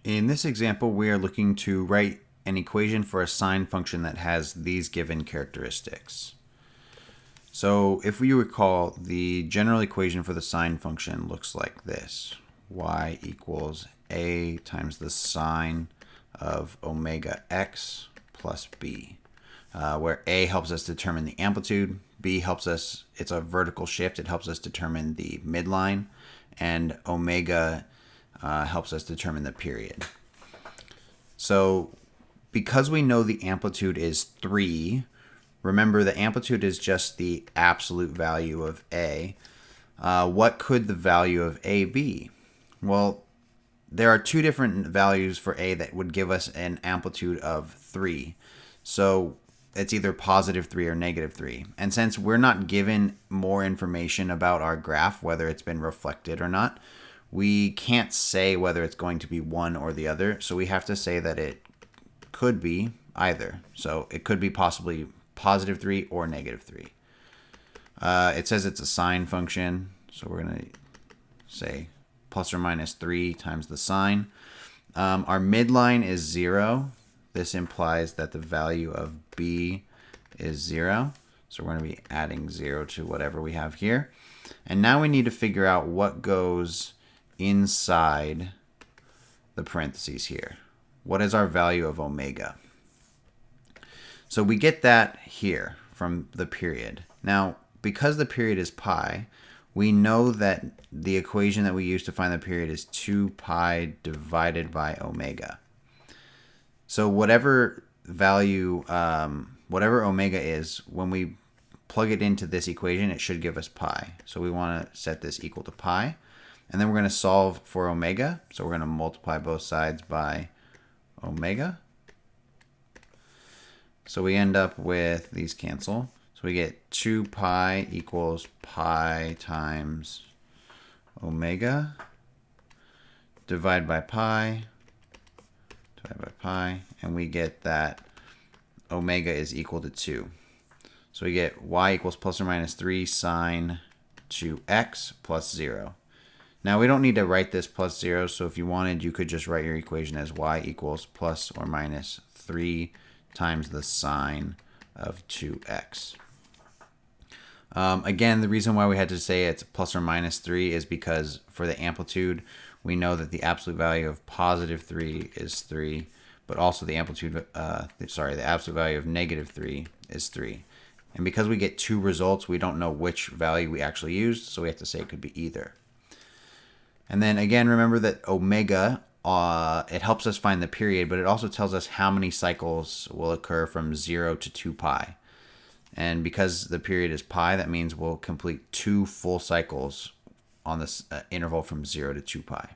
In this example, we are looking to write an equation for a sine function that has these given characteristics. So if we recall, the general equation for the sine function looks like this. Y equals a times the sine of omega x plus b, where a helps us determine the amplitude, b helps us, it's a vertical shift, it helps us determine the midline, and omega helps us determine the period. So because we know the amplitude is 3, remember the amplitude is just the absolute value of a. What could the value of a be? Well, there are two different values for a that would give us an amplitude of 3. So it's either positive 3 or negative 3. And since we're not given more information about our graph, whether it's been reflected or not, we can't say whether it's going to be one or the other. So we have to say that it could be either. So it could be possibly positive 3 or negative 3. It says it's a sine function. So we're going to say plus or minus 3 times the sine. Our midline is 0. This implies that the value of b is 0. So we're going to be adding 0 to whatever we have here. And now we need to figure out what goes inside the parentheses here. What is our value of omega? So we get that here from the period. Now, because the period is pi, we know that the equation that we use to find the period is 2 pi divided by omega. So whatever value, whatever omega is, when we plug it into this equation, it should give us pi. So we want to set this equal to pi. And then we're going to solve for omega. So we're going to multiply both sides by omega. So we end up with, these cancel. So we get 2 pi equals pi times omega, divide by pi, and we get that omega is equal to 2. So we get y equals plus or minus 3 sine 2x plus 0. Now we don't need to write this plus 0, so if you wanted, you could just write your equation as y equals plus or minus 3 times the sine of 2x. Again, the reason why we had to say it's plus or minus 3 is because for the amplitude, we know that the absolute value of positive 3 is 3, but also the amplitude, the absolute value of negative 3 is 3. And because we get two results, we don't know which value we actually used, so we have to say it could be either. And then again, remember that omega, it helps us find the period, but it also tells us how many cycles will occur from 0 to 2 pi. And because the period is pi, that means we'll complete 2 full cycles on this interval from 0 to 2 pi.